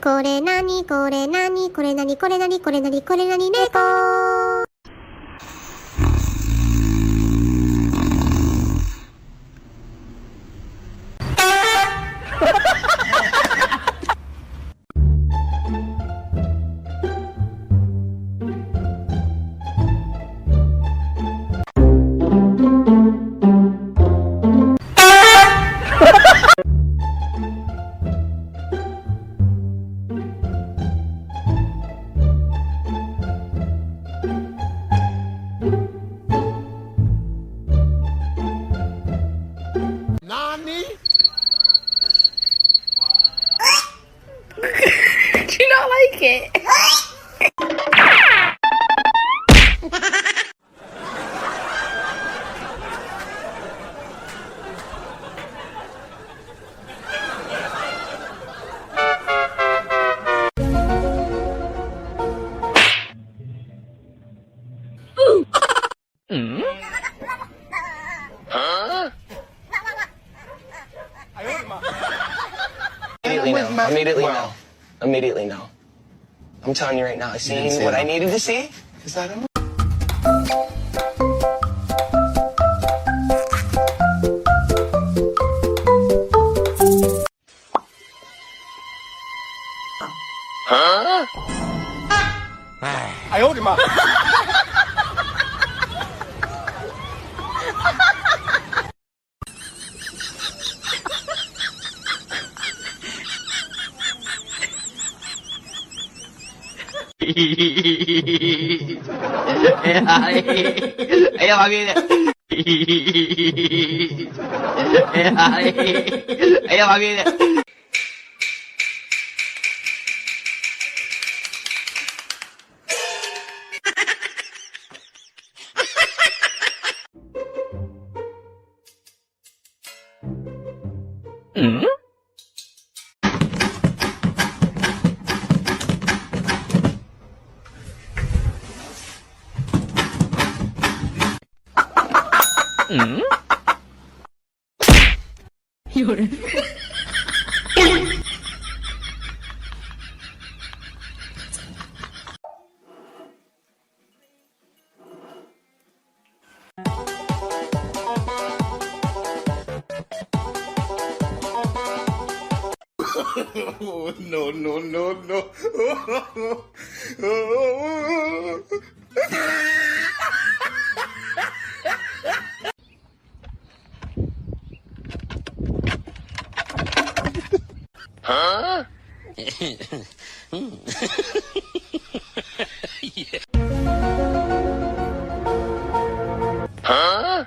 これなにこれなにこれなにこれなにこれなにこれなに猫。Do you not like it? Huh? Immediately no. Immediately no. I'm telling you right now, I seen what I needed to see. Is that him? Huh? I owed him up. Ayo kami. Ayo kami. Yun. Oh, no, no, no, no. Huh? Huh?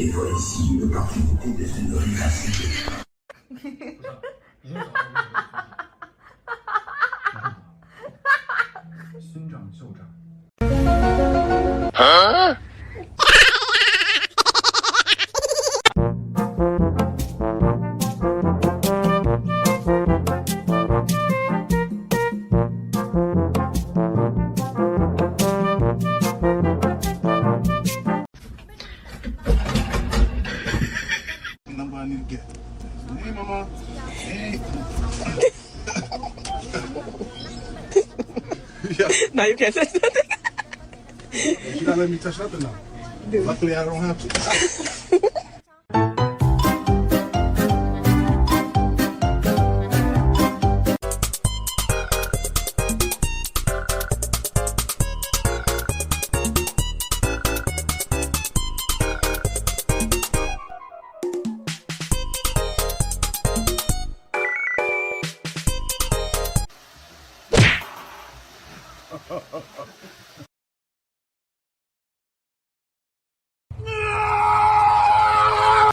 Et voilà ici une opportunité de se nourrir ainsi. Huh? Number I need to get. Hey, mama. Hey. Yeah. Now you can't say that. You gotta let me touch nothing now. Luckily, I don't have to.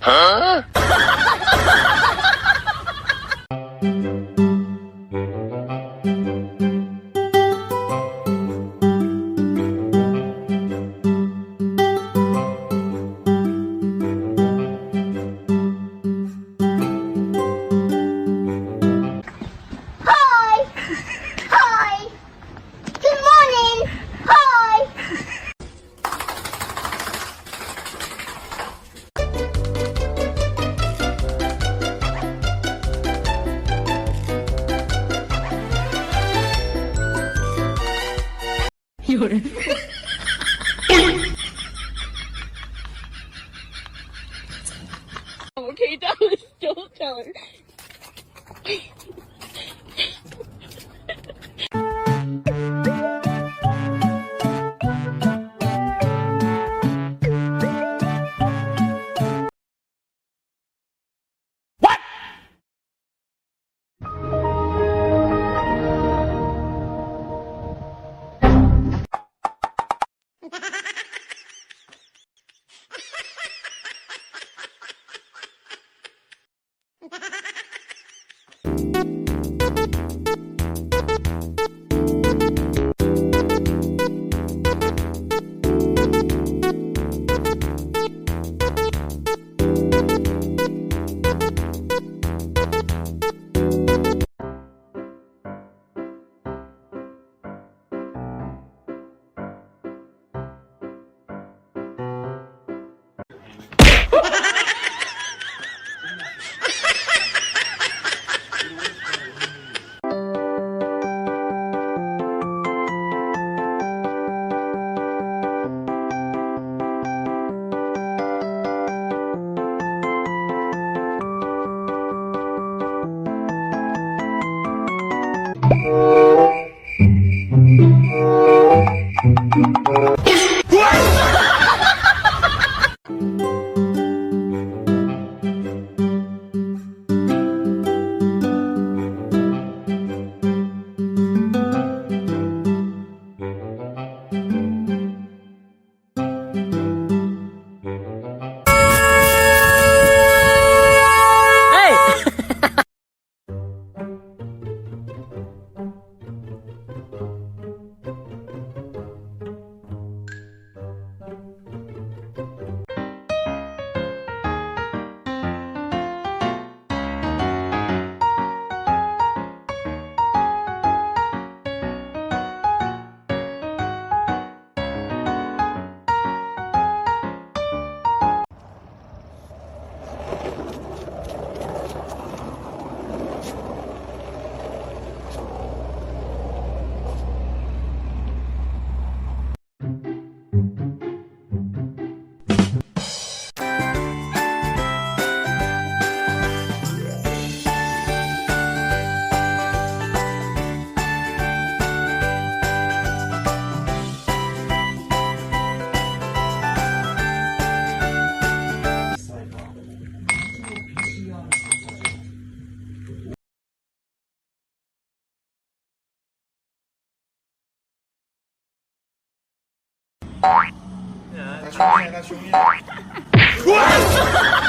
Huh? 有人。我可以这样手掌。他兄弟，他兄弟。